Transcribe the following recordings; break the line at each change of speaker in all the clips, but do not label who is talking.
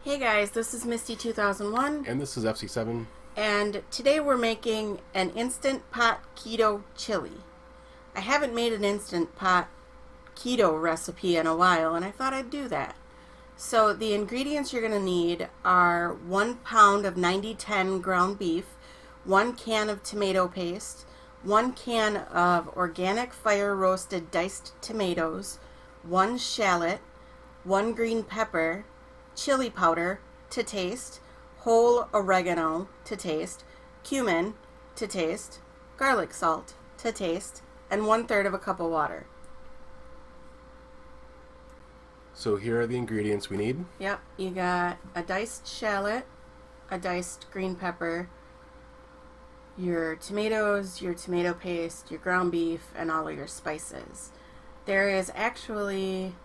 Hey guys, this is Misty 2001,
And this is FC7.
and today we're making an Instant Pot Keto Chili. I haven't made an Instant Pot Keto recipe in a while, and I thought I'd do that. So the ingredients you're going to need are 1 pound of 90-10 ground beef, 1 can of tomato paste, 1 can of organic fire roasted diced tomatoes, 1 shallot, 1 green pepper, chili powder to taste, whole oregano to taste, cumin to taste, garlic salt to taste, and 1/3 of a cup of water.
So here are the ingredients we need.
Yep, you got a diced shallot, a diced green pepper, your tomatoes, your tomato paste, your ground beef, and all of your spices. There is actually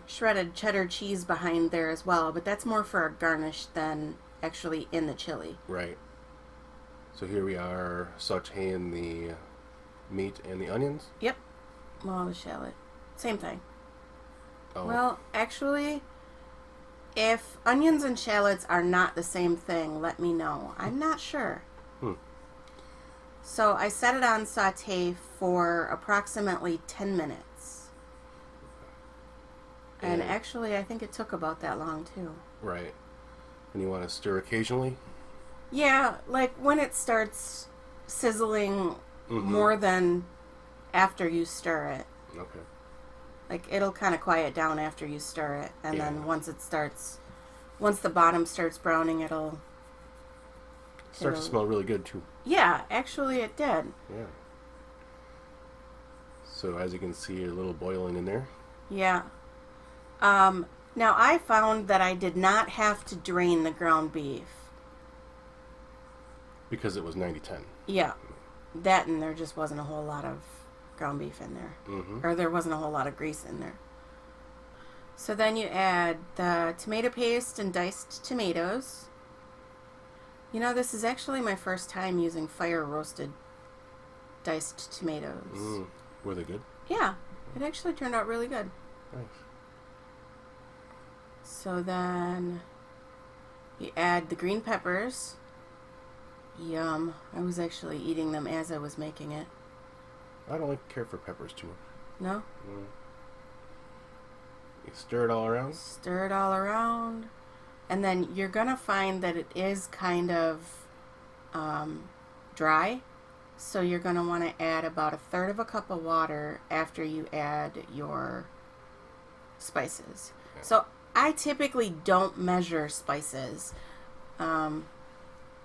shredded cheddar cheese behind there as well, but that's more for a garnish than actually in the chili.
Right. So here we are sauteing the meat and the onions.
Yep. Well, the shallot. Same thing.
Oh.
Well, actually, if onions and shallots are not the same thing, let me know. I'm not sure. So I set it on saute for approximately 10 minutes. And actually, I think it took about that long, too.
Right. And you want to stir occasionally?
Yeah, like when it starts sizzling more than after you stir it.
Okay.
Like, it'll kind of quiet down after you stir it. And then once the bottom starts browning, it'll
Starts to smell really good, too.
Yeah, actually it did.
Yeah. So as you can see, a little boiling in there.
Yeah. Now I found that I did not have to drain the ground beef.
Because it was 90-10.
Yeah. That, and there just wasn't a whole lot of ground beef in there. Or there wasn't a whole lot of grease in there. So then you add the tomato paste and diced tomatoes. You know, this is actually my first time using fire roasted diced tomatoes.
Were they good?
Yeah, it actually turned out really good.
Nice.
So then you add the green peppers. Yum. I was actually eating them as I was making it.
I don't care for peppers too much.
No?
You stir it all around?
Stir it all around. And then you're going to find that it is kind of dry. So you're going to want to add about 1/3 of a cup of water after you add your spices.
Yeah.
So I typically don't measure spices. I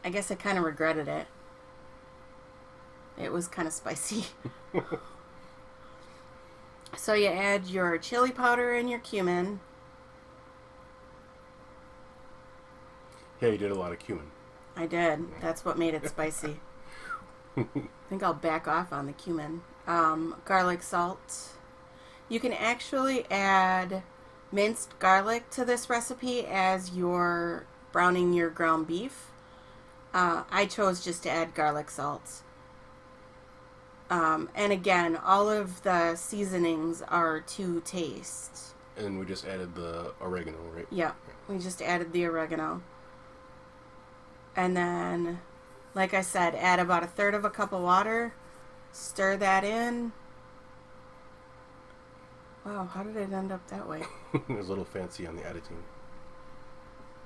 guess I kind of regretted it. It was kind of spicy. So you add your chili powder and your cumin.
Yeah, you did a lot of cumin.
I did. That's what made it spicy. I think I'll back off on the cumin. Garlic salt. You can actually add minced garlic to this recipe as you're browning your ground beef. I chose just to add garlic salt. And again, all of the seasonings are to taste.
And we just added the oregano, right?
Yeah, we just added the oregano. And then, like I said, add about 1/3 of a cup of water. Stir that in. Wow, how did it end up that way?
It was a little fancy on the editing.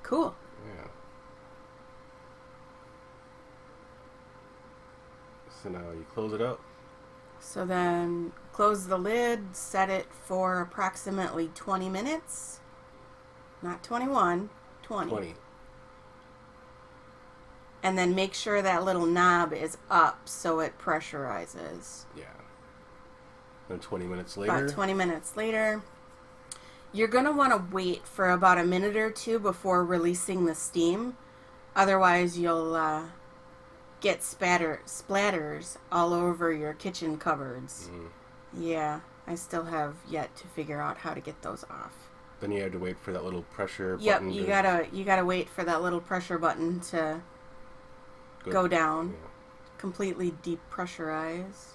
Cool.
Yeah. So now you close it up.
So then close the lid, set it for approximately 20 minutes. Not 21, 20.
20.
And then make sure that little knob is up so it pressurizes.
Yeah. Then 20 minutes later.
About 20 minutes later, you're going to want to wait for about a minute or two before releasing the steam. Otherwise, you'll get splatters all over your kitchen cupboards. Yeah, I still have yet to figure out how to get those off.
Then you had to wait for that little pressure
Yep,
button.
you gotta wait for that little pressure button to go down.
Yeah.
Completely depressurize.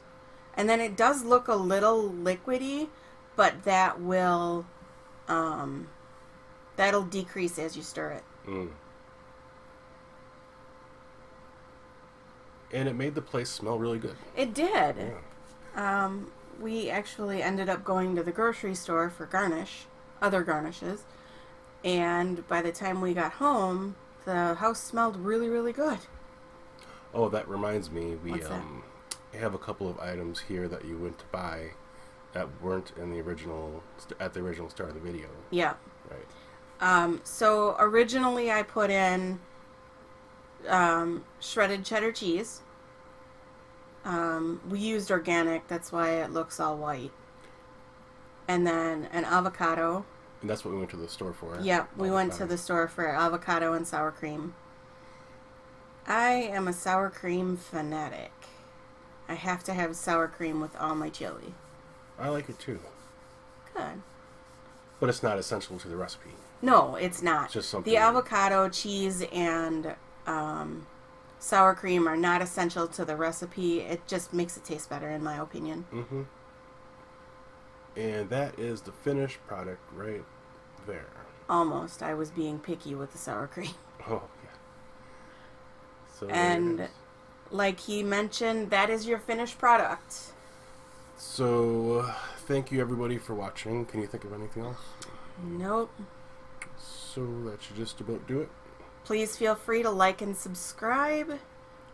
And then it does look a little liquidy, but that will That'll decrease as you stir it.
Mm. And it made the place smell really good.
It did.
Yeah.
We actually ended up going to the grocery store for other garnishes. And by the time we got home, the house smelled really, really good.
Oh, that reminds me. We
What's that?
have a couple of items here that you went to buy that weren't in the original at the original start of the video.
Yeah.
Right.
So originally I put in shredded cheddar cheese. We used organic, that's why it looks all white. And then an avocado.
And that's what we went to the store for.
Yep, we went to the store for avocado and sour cream. I am a sour cream fanatic. I have to have sour cream with all my chili.
I like it too.
Good.
But it's not essential to the recipe.
No, it's not.
It's just something.
The avocado, cheese, and sour cream are not essential to the recipe. It just makes it taste better, in my opinion.
Mm-hmm. And that is the finished product right there.
Almost. I was being picky with the sour cream.
Oh, yeah. So
And like he mentioned, that is your finished product.
So, thank you everybody for watching. Can you think of anything else?
Nope.
So that should just about do it.
Please feel free to like and subscribe,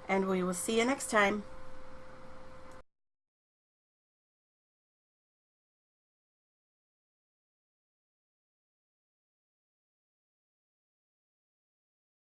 and we will see you next time.